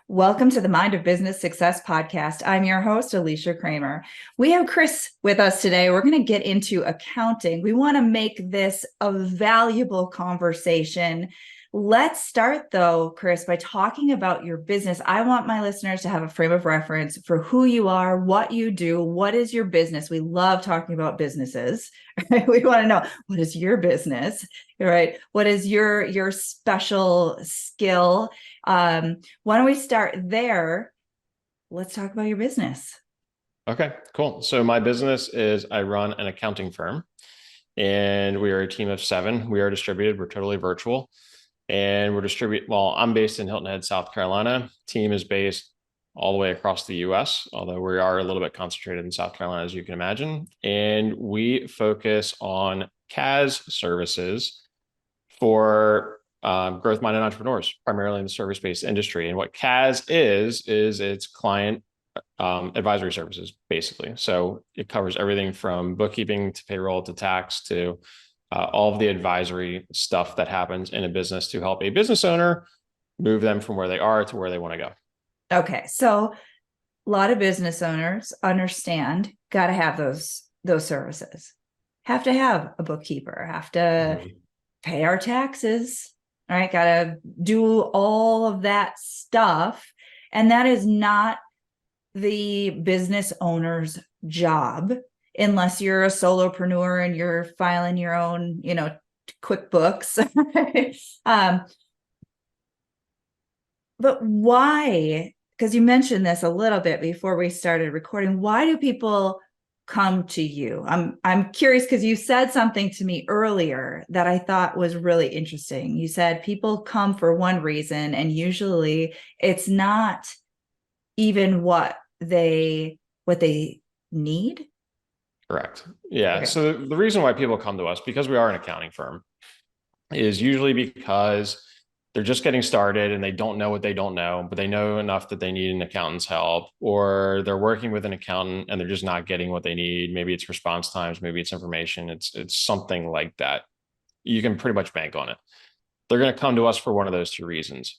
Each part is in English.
Welcome to the Mind of Business Success podcast. I'm your host, Alicia Kramer. We have Chris with us today. We're going to get into accounting. We want to make this a valuable conversation. Let's start, though, Chris, by talking about your business. I want my listeners to have a frame of reference for who you are, what you do, what is your business. We love talking about businesses. Right? We want to know, what is your business, right? What is your special skill? Why don't we start there? Let's talk about your business. Okay, cool. So my business is I run an accounting firm and we are a team of 7. We are distributed. We're totally virtual and I'm based in Hilton Head, South Carolina. Team is based all the way across the US, although we are a little bit concentrated in South Carolina, as you can imagine. And we focus on CAS services for growth-minded entrepreneurs, primarily in the service-based industry. And what CAS is it's client advisory services, basically. So it covers everything from bookkeeping to payroll to tax to all of the advisory stuff that happens in a business to help a business owner move them from where they are to where they want to go. Okay, so a lot of business owners understand, got to have those services. Have to have a bookkeeper, have to pay our taxes, all right? Got to do all of that stuff. And that is not the business owner's job, unless you're a solopreneur and you're filing your own, QuickBooks. But why? Because you mentioned this a little bit before we started recording. Why do people come to you? I'm curious because you said something to me earlier that I thought was really interesting. You said people come for one reason, and usually it's not even what they need. Correct. Yeah. Okay. So the reason why people come to us, because we are an accounting firm, is usually because they're just getting started and they don't know what they don't know, but they know enough that they need an accountant's help, or they're working with an accountant and they're just not getting what they need. Maybe it's response times, maybe it's information. It's something like that. You can pretty much bank on it. They're going to come to us for one of those 2 reasons.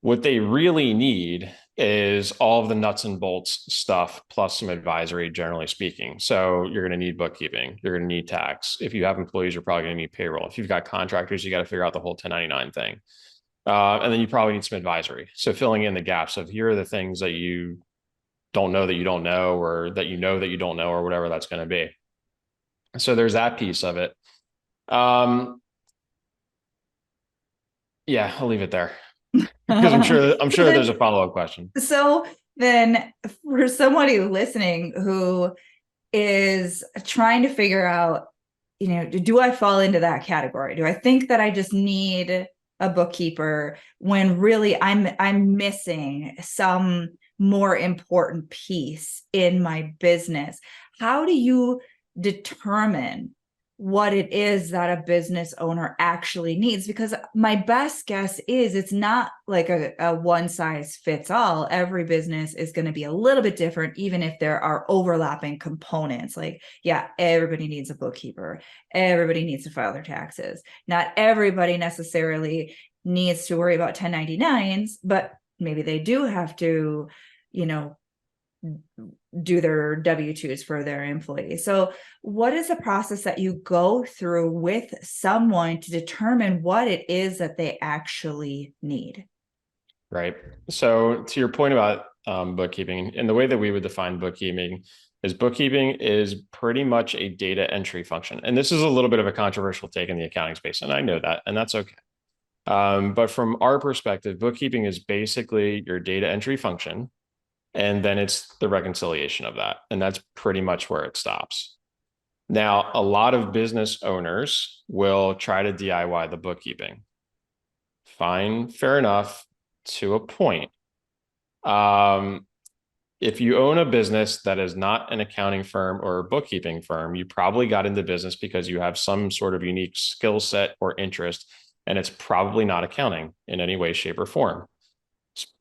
What they really need is all of the nuts and bolts stuff, plus some advisory, generally speaking. So you're going to need bookkeeping. You're going to need tax. If you have employees, you're probably going to need payroll. If you've got contractors, you got to figure out the whole 1099 thing. And then you probably need some advisory. So filling in the gaps of here are the things that you don't know that you don't know, or that you know that you don't know, or whatever that's going to be. So there's that piece of it. Yeah, I'll leave it there because I'm sure there's a follow-up question. So then for somebody listening who is trying to figure out, do I fall into that category? Do I think that I just need a bookkeeper when really I'm missing some more important piece in my business? How do you determine what it is that a business owner actually needs? Because my best guess is it's not like a one size fits all. Every business is going to be a little bit different, even if there are overlapping components. Like, yeah, everybody needs a bookkeeper. Everybody needs to file their taxes. Not everybody necessarily needs to worry about 1099s, but maybe they do have to, do their W-2s for their employees. So what is the process that you go through with someone to determine what it is that they actually need? Right. So to your point about bookkeeping, and the way that we would define bookkeeping is pretty much a data entry function. And this is a little bit of a controversial take in the accounting space, and I know that, and that's okay. But from our perspective, bookkeeping is basically your data entry function, and then it's the reconciliation of that. And that's pretty much where it stops. Now, a lot of business owners will try to DIY the bookkeeping. Fine, fair enough, to a point. If you own a business that is not an accounting firm or a bookkeeping firm, you probably got into business because you have some sort of unique skill set or interest, and it's probably not accounting in any way, shape, or form.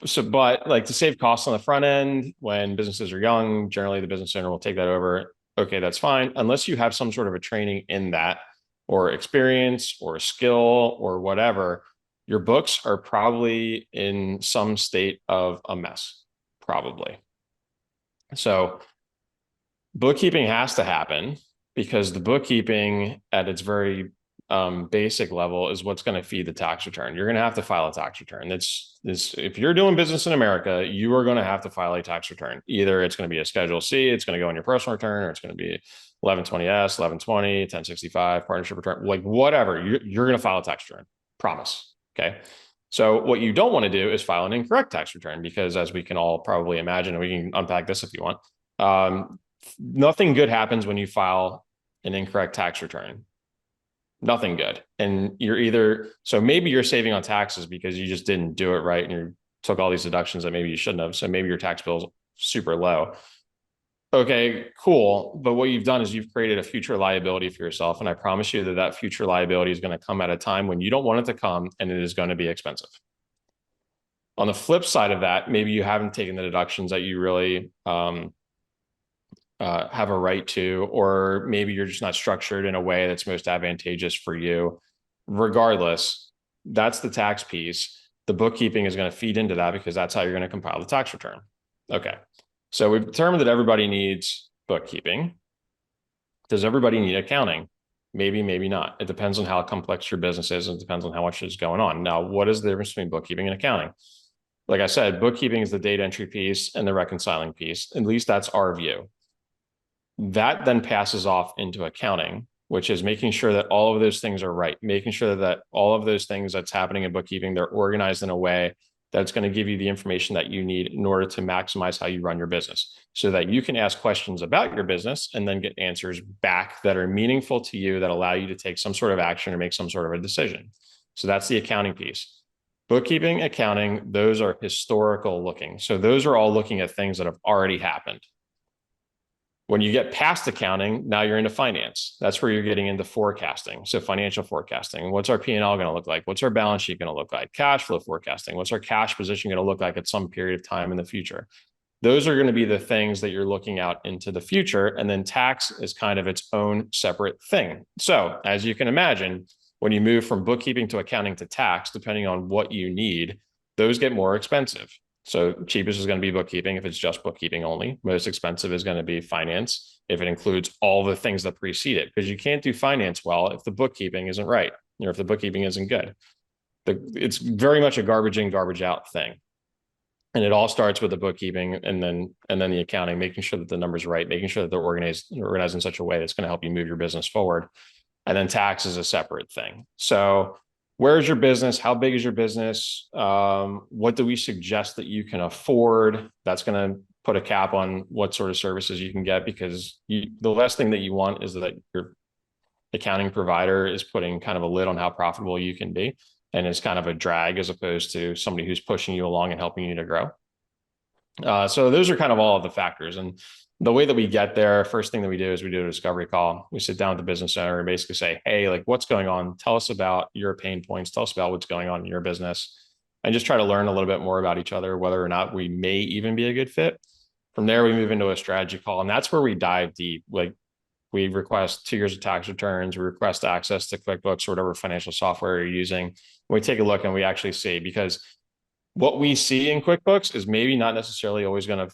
So, but like to save costs on the front end, when businesses are young, generally the business owner will take that over. Okay, that's fine. Unless you have some sort of a training in that, or experience or skill or whatever, your books are probably in some state of a mess, probably. So bookkeeping has to happen because the bookkeeping at its very basic level is what's going to feed the tax return. You're going to have to file a tax return. If you're doing business in America, you are going to have to file a tax return. Either it's going to be a Schedule C, it's going to go in your personal return, or it's going to be 1120S, 1120, 1065, partnership return, like whatever. You're going to file a tax return. Promise. Okay. So what you don't want to do is file an incorrect tax return because, as we can all probably imagine, and we can unpack this if you want, nothing good happens when you file an incorrect tax return. Nothing good. And so maybe you're saving on taxes because you just didn't do it right and you took all these deductions that maybe you shouldn't have. So maybe your tax bill is super low. Okay, cool. But what you've done is you've created a future liability for yourself. And I promise you that future liability is going to come at a time when you don't want it to come, and it is going to be expensive. On the flip side of that, maybe you haven't taken the deductions that you really have a right to, or maybe you're just not structured in a way that's most advantageous for you. Regardless, that's the tax piece. The bookkeeping is going to feed into that because that's how you're going to compile the tax return. Okay. So we've determined that everybody needs bookkeeping. Does everybody need accounting? Maybe, maybe not. It depends on how complex your business is, and it depends on how much is going on. Now, what is the difference between bookkeeping and accounting? Like I said, bookkeeping is the data entry piece and the reconciling piece. At least that's our view. That then passes off into accounting, which is making sure that all of those things are right, making sure that all of those things that's happening in bookkeeping, they're organized in a way that's going to give you the information that you need in order to maximize how you run your business, so that you can ask questions about your business and then get answers back that are meaningful to you, that allow you to take some sort of action or make some sort of a decision. So that's the accounting piece. Bookkeeping, accounting, those are historical looking. So those are all looking at things that have already happened. When you get past accounting, now you're into finance. That's where you're getting into forecasting. So financial forecasting. What's our P&L going to look like? What's our balance sheet going to look like? Cash flow forecasting. What's our cash position going to look like at some period of time in the future? Those are going to be the things that you're looking out into the future. And then tax is kind of its own separate thing. So as you can imagine, when you move from bookkeeping to accounting to tax, depending on what you need, those get more expensive. So cheapest is going to be bookkeeping if it's just bookkeeping only. Most expensive is going to be finance if it includes all the things that precede it, because you can't do finance well if the bookkeeping isn't right, or if the bookkeeping isn't good. It's very much a garbage in, garbage out thing. And it all starts with the bookkeeping and then the accounting, making sure that the numbers are right, making sure that they're organized in such a way that's going to help you move your business forward. And then tax is a separate thing. So where's your business? How big is your business? What do we suggest that you can afford? That's going to put a cap on what sort of services you can get, because the last thing that you want is that your accounting provider is putting kind of a lid on how profitable you can be, and it's kind of a drag as opposed to somebody who's pushing you along and helping you to grow. So those are kind of all of the factors. And the way that we get there, first thing that we do is we do a discovery call. We sit down with the business owner and basically say, hey, like, what's going on? Tell us about your pain points. Tell us about what's going on in your business, and just try to learn a little bit more about each other, whether or not we may even be a good fit. From there, we move into a strategy call, and that's where we dive deep. Like, we request 2 years of tax returns, we request access to QuickBooks or whatever financial software you're using. We take a look and we actually see, because what we see in QuickBooks is maybe not necessarily always going to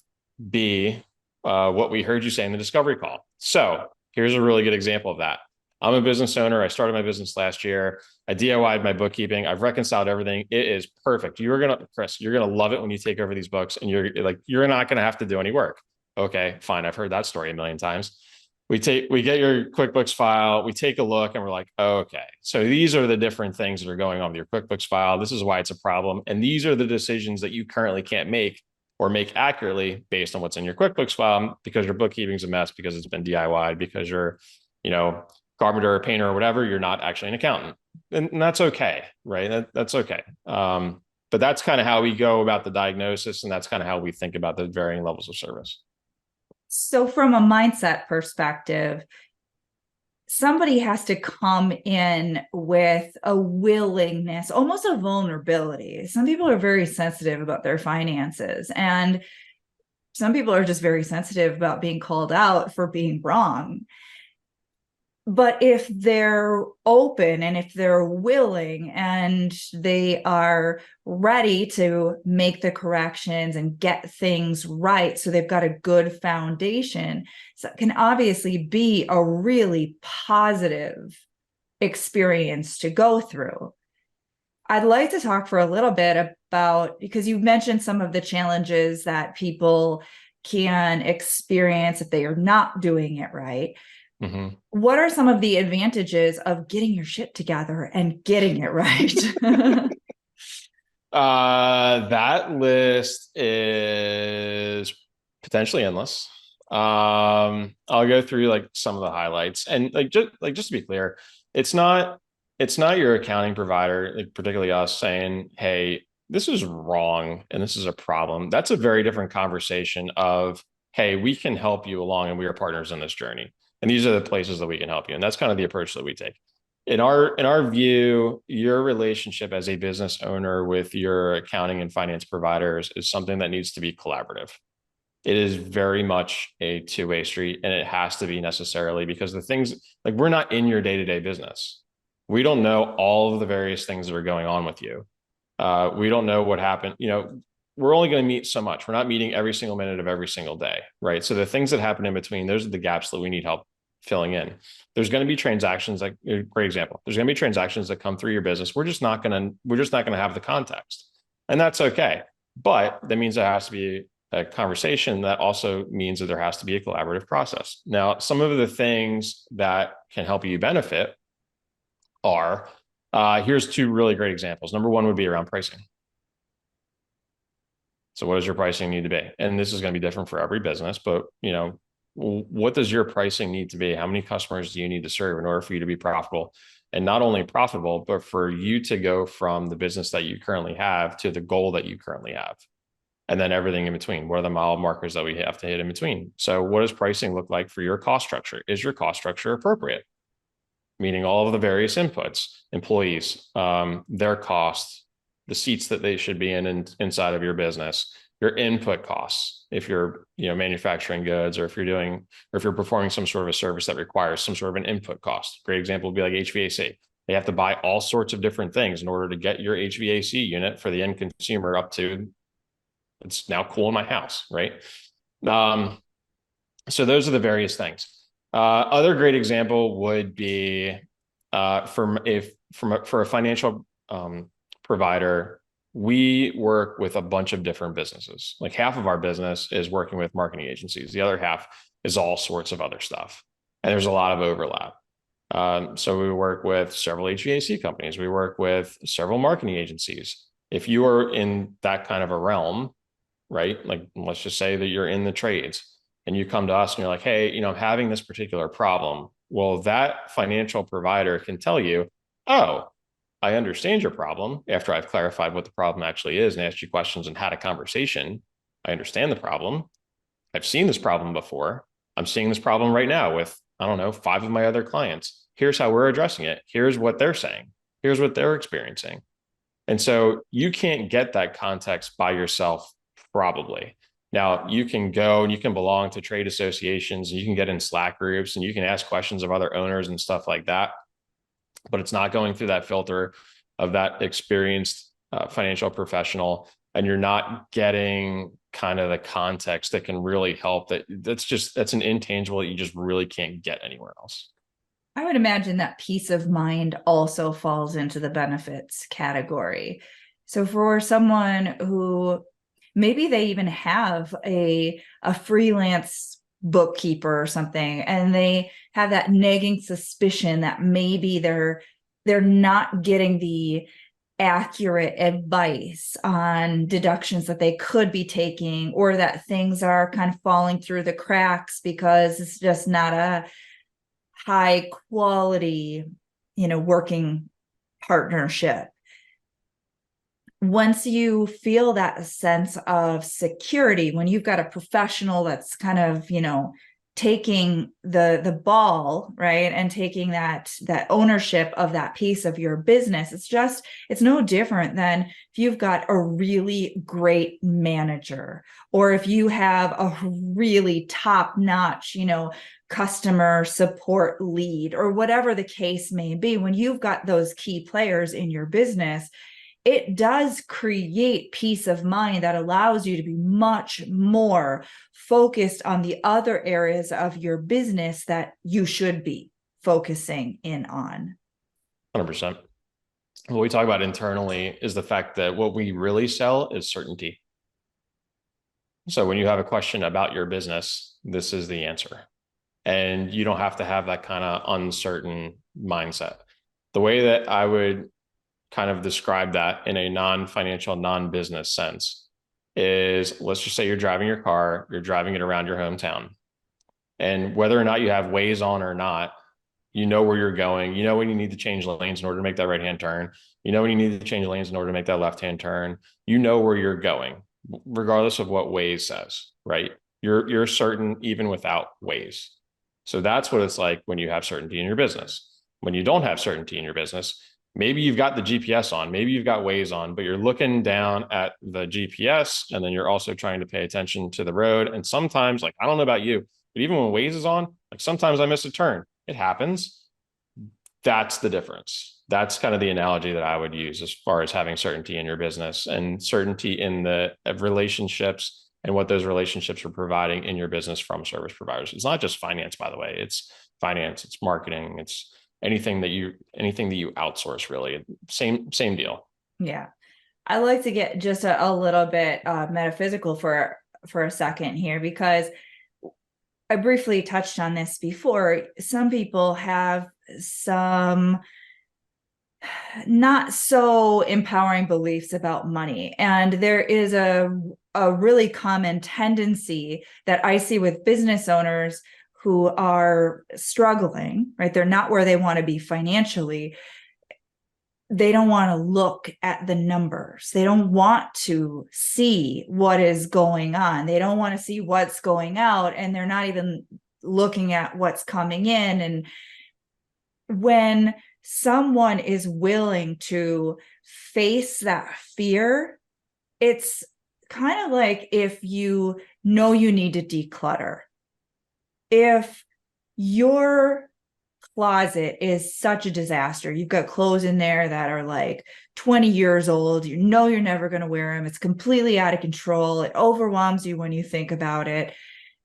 be what we heard you say in the discovery call. So here's a really good example of that. I'm a business owner. I started my business last year. I DIY'd my bookkeeping. I've reconciled everything. It is perfect. Chris, you're going to love it when you take over these books, and you're not going to have to do any work. Okay, fine. I've heard that story a million times. We get your QuickBooks file, we take a look, and we're like, okay, so these are the different things that are going on with your QuickBooks file. This is why it's a problem. And these are the decisions that you currently can't make or make accurately based on what's in your QuickBooks file, because your bookkeeping's a mess, because it's been DIY'd, because you're, carpenter or painter or whatever, you're not actually an accountant. And that's okay, right? That's okay. But that's kind of how we go about the diagnosis, and that's kind of how we think about the varying levels of service. So from a mindset perspective, somebody has to come in with a willingness, almost a vulnerability. Some people are very sensitive about their finances, and some people are just very sensitive about being called out for being wrong. But if they're open and if they're willing and they are ready to make the corrections and get things right, so they've got a good foundation, so it can obviously be a really positive experience to go through. I'd like to talk for a little bit about, because you mentioned some of the challenges that people can experience if they are not doing it right. Mm-hmm. What are some of the advantages of getting your shit together and getting it right? That list is potentially endless. I'll go through like some of the highlights and just to be clear, it's not your accounting provider, like particularly us, saying, "Hey, this is wrong and this is a problem." That's a very different conversation of, "Hey, we can help you along and we are partners in this journey. And these are the places that we can help you." And that's kind of the approach that we take. In our view, your relationship as a business owner with your accounting and finance providers is something that needs to be collaborative. It is very much a two-way street, and it has to be necessarily, because the things, like, we're not in your day-to-day business. We don't know all of the various things that are going on with you. We don't know what happened. We're only going to meet so much. We're not meeting every single minute of every single day, right? So the things that happen in between, those are the gaps that we need help filling in. There's going to be transactions, like a great example. There's going to be transactions that come through your business. We're just not going to have the context, and that's okay. But that means there has to be a conversation. That also means that there has to be a collaborative process. Now, some of the things that can help you benefit are, here's two really great examples. Number one would be around pricing. So what does your pricing need to be? And this is going to be different for every business, but what does your pricing need to be? How many customers do you need to serve in order for you to be profitable? And not only profitable, but for you to go from the business that you currently have to the goal that you currently have. And then everything in between. What are the mile markers that we have to hit in between? So what does pricing look like for your cost structure? Is your cost structure appropriate? Meaning all of the various inputs, employees, their costs, the seats that they should be in inside of your business, your input costs, if you're manufacturing goods, or if you're performing some sort of a service that requires some sort of an input cost. Great example would be like HVAC. They have to buy all sorts of different things in order to get your HVAC unit for the end consumer up to, it's now cool in my house, right? So those are the various things. Other great example would be for a financial provider. We work with a bunch of different businesses. Like half of our business is working with marketing agencies. The other half is all sorts of other stuff. And there's a lot of overlap. So we work with several HVAC companies. We work with several marketing agencies. If you are in that kind of a realm, right? Like, let's just say that you're in the trades and you come to us and you're like, "Hey, I'm having this particular problem." Well, that financial provider can tell you, "Oh, I understand your problem," after I've clarified what the problem actually is and asked you questions and had a conversation. "I understand the problem. I've seen this problem before. I'm seeing this problem right now with, I don't know, 5 of my other clients. Here's how we're addressing it. Here's what they're saying. Here's what they're experiencing." And so you can't get that context by yourself, probably. Now, you can go and you can belong to trade associations and you can get in Slack groups and you can ask questions of other owners and stuff like that. But it's not going through that filter of that experienced financial professional. And you're not getting kind of the context that can really help. That's an intangible that you just really can't get anywhere else. I would imagine that peace of mind also falls into the benefits category. So for someone who maybe they even have a freelance bookkeeper or something, and they have that nagging suspicion that maybe they're not getting the accurate advice on deductions that they could be taking, or that things are kind of falling through the cracks because it's just not a high quality, working partnership. Once you feel that sense of security, when you've got a professional that's kind of, taking the ball, right, and taking that ownership of that piece of your business. It's no different than if you've got a really great manager, or if you have a really top-notch, customer support lead, or whatever the case may be. When you've got those key players in your business, it does create peace of mind that allows you to be much more focused on the other areas of your business that you should be focusing in on. 100%. What we talk about internally is the fact that what we really sell is certainty. So when you have a question about your business, this is the answer. And you don't have to have that kind of uncertain mindset. The way that I would kind of describe that in a non-financial, non-business sense is, let's just say you're driving your car, you're driving it around your hometown. And whether or not you have Waze on or not, you know where you're going. You know when you need to change lanes in order to make that right-hand turn. You know when you need to change lanes in order to make that left-hand turn. You know where you're going, regardless of what Waze says, right? You're certain even without Waze. So that's what it's like when you have certainty in your business. When you don't have certainty in your business, maybe you've got the GPS on, maybe you've got Waze on, but you're looking down at the GPS, and then you're also trying to pay attention to the road. And sometimes, like, I don't know about you, but even when Waze is on, like, sometimes I miss a turn. It happens. That's the difference. That's kind of the analogy that I would use as far as having certainty in your business and certainty in the relationships and what those relationships are providing in your business from service providers. It's not just finance, by the way. It's finance, it's marketing, it's anything that you outsource, really. Same deal. Yeah. I like to get just a little bit metaphysical for a second here, because I briefly touched on this before. Some people have some not so empowering beliefs about money. And there is a really common tendency that I see with business owners who are struggling, right? They're not where they want to be financially. They don't want to look at the numbers. They don't want to see what is going on. They don't want to see what's going out, and they're not even looking at what's coming in. And when someone is willing to face that fear, it's kind of like if you know you need to declutter. If your closet is such a disaster, you've got clothes in there that are like 20 years old, you know you're never going to wear them, it's completely out of control, it overwhelms you when you think about it.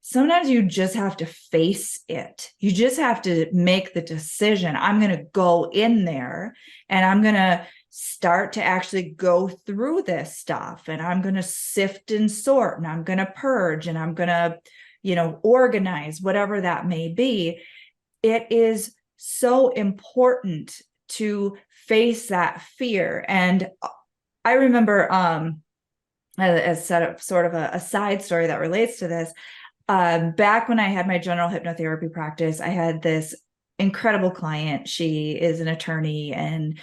Sometimes you just have to face it. You just have to make the decision. I'm going to go in there and I'm going to start to actually go through this stuff, and I'm going to sift and sort, and I'm going to purge, and I'm going to, organize, whatever that may be. It is so important to face that fear. And I remember, as set up sort of a side story that relates to this, back when I had my general hypnotherapy practice, I had this incredible client. She is an attorney and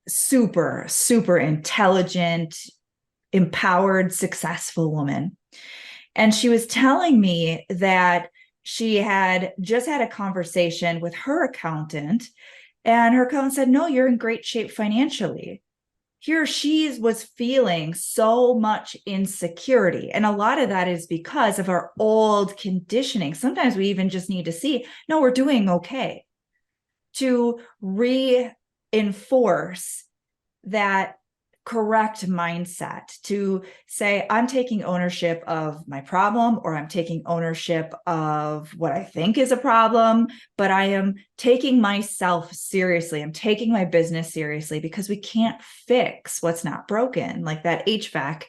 super, super intelligent, empowered, successful woman. And she was telling me that she had just had a conversation with her accountant, and her accountant said, no, you're in great shape financially. Here she was feeling so much insecurity. And a lot of that is because of our old conditioning. Sometimes we even just need to see, no, we're doing okay, to reinforce that correct mindset, to say, I'm taking ownership of my problem, or I'm taking ownership of what I think is a problem, but I am taking myself seriously. I'm taking my business seriously, because we can't fix what's not broken. Like that HVAC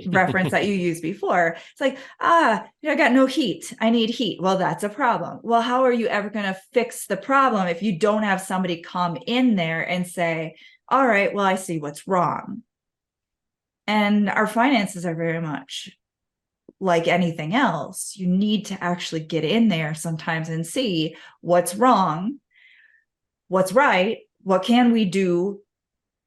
reference that you used before. It's like, I got no heat. I need heat. Well, that's a problem. Well, how are you ever going to fix the problem if you don't have somebody come in there and say, all right, well, I see what's wrong. And our finances are very much like anything else. You need to actually get in there sometimes and see what's wrong, what's right, what can we do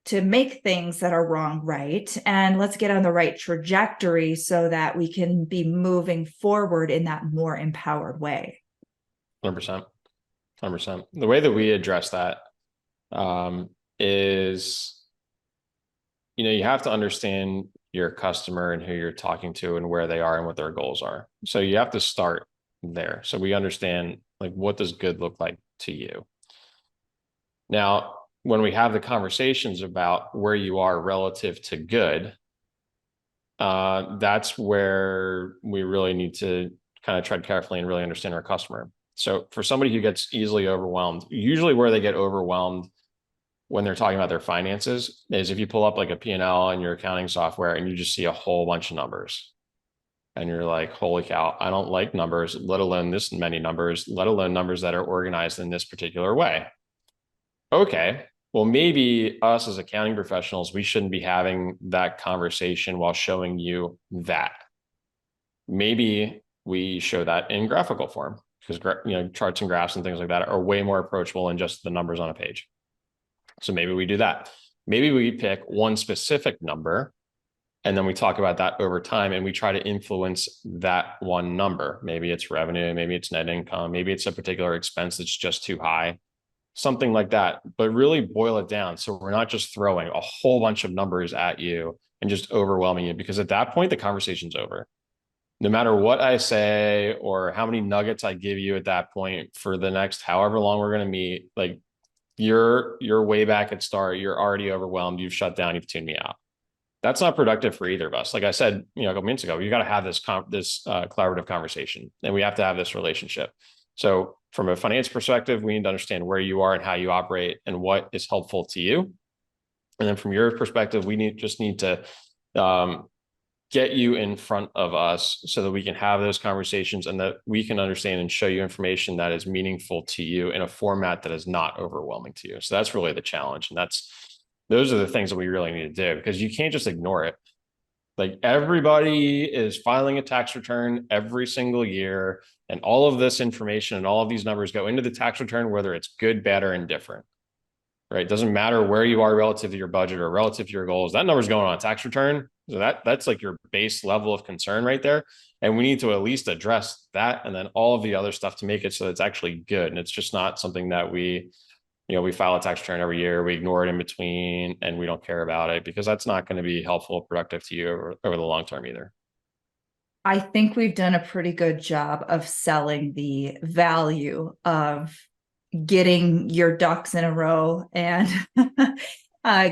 to make things that are wrong right, and let's get on the right trajectory so that we can be moving forward in that more empowered way. 100%. 100%. The way that we address that is, you have to understand your customer and who you're talking to and where they are and what their goals are. So you have to start there. So we understand, like, what does good look like to you? Now, when we have the conversations about where you are relative to good, that's where we really need to kind of tread carefully and really understand our customer. So for somebody who gets easily overwhelmed, usually where they get overwhelmed when they're talking about their finances is if you pull up like a P&L in your accounting software and you just see a whole bunch of numbers and you're like, holy cow, I don't like numbers, let alone this many numbers, let alone numbers that are organized in this particular way. Okay, well, maybe us as accounting professionals, we shouldn't be having that conversation while showing you that. Maybe we show that in graphical form, because charts and graphs and things like that are way more approachable than just the numbers on a page. So maybe we do that. Maybe we pick one specific number and then we talk about that over time and we try to influence that one number. Maybe it's revenue, maybe it's net income, maybe it's a particular expense that's just too high, something like that, but really boil it down. So we're not just throwing a whole bunch of numbers at you and just overwhelming you, because at that point, the conversation's over. No matter what I say or how many nuggets I give you at that point for the next however long we're going to meet, like, you're way back at start, you're already overwhelmed, you've shut down, you've tuned me out. That's not productive for either of us. Like I said, a couple minutes ago, you got to have this collaborative conversation, and we have to have this relationship. So from a finance perspective, we need to understand where you are and how you operate and what is helpful to you. And then from your perspective, we just need to get you in front of us so that we can have those conversations and that we can understand and show you information that is meaningful to you in a format that is not overwhelming to you. So that's really the challenge. And those are the things that we really need to do, because you can't just ignore it. Like, everybody is filing a tax return every single year, and all of this information and all of these numbers go into the tax return, whether it's good, bad, or indifferent, right? It doesn't matter where you are relative to your budget or relative to your goals. That number's going on a tax return. So that's like your base level of concern right there. And we need to at least address that and then all of the other stuff to make it so it's actually good. And it's just not something that we file a tax return every year, we ignore it in between, and we don't care about it, because that's not going to be helpful or productive to you over the long term either. I think we've done a pretty good job of selling the value of getting your ducks in a row and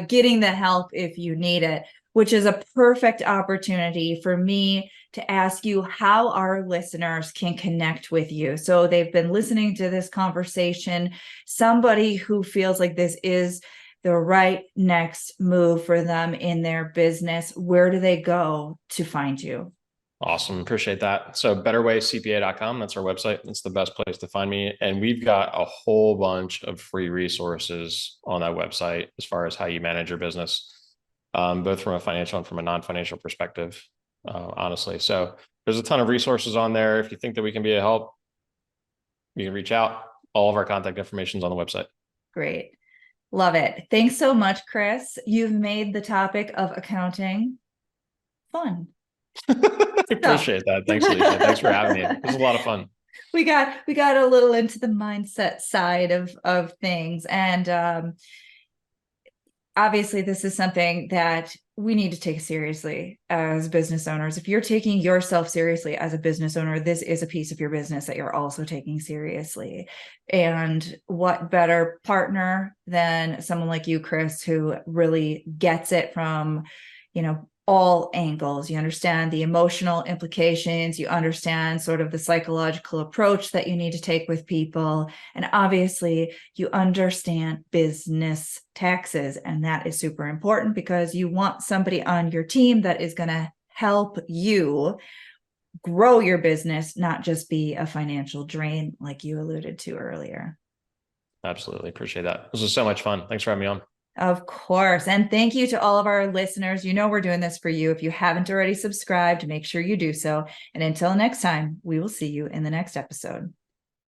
getting the help if you need it, which is a perfect opportunity for me to ask you how our listeners can connect with you. So they've been listening to this conversation, somebody who feels like this is the right next move for them in their business. Where do they go to find you? Awesome. Appreciate that. So betterwaycpa.com, that's our website. That's the best place to find me. And we've got a whole bunch of free resources on that website as far as how you manage your business, both from a financial and from a non-financial perspective, honestly. So there's a ton of resources on there. If you think that we can be a help, you can reach out. All of our contact information is on the website. Great. Love it. Thanks so much, Chris. You've made the topic of accounting fun. Appreciate that. Thanks, Alicia. Thanks for having me. It was a lot of fun. We got a little into the mindset side of things, and obviously this is something that we need to take seriously as business owners. If you're taking yourself seriously as a business owner, this is a piece of your business that you're also taking seriously. And what better partner than someone like you, Chris, who really gets it from, all angles. You understand the emotional implications, you understand sort of the psychological approach that you need to take with people, and obviously you understand business taxes. And that is super important, because you want somebody on your team that is going to help you grow your business, not just be a financial drain like you alluded to earlier. Absolutely. Appreciate that. This was so much fun. Thanks for having me on. Of course. And thank you to all of our listeners. We're doing this for you. If you haven't already subscribed, make sure you do so. And until next time, we will see you in the next episode.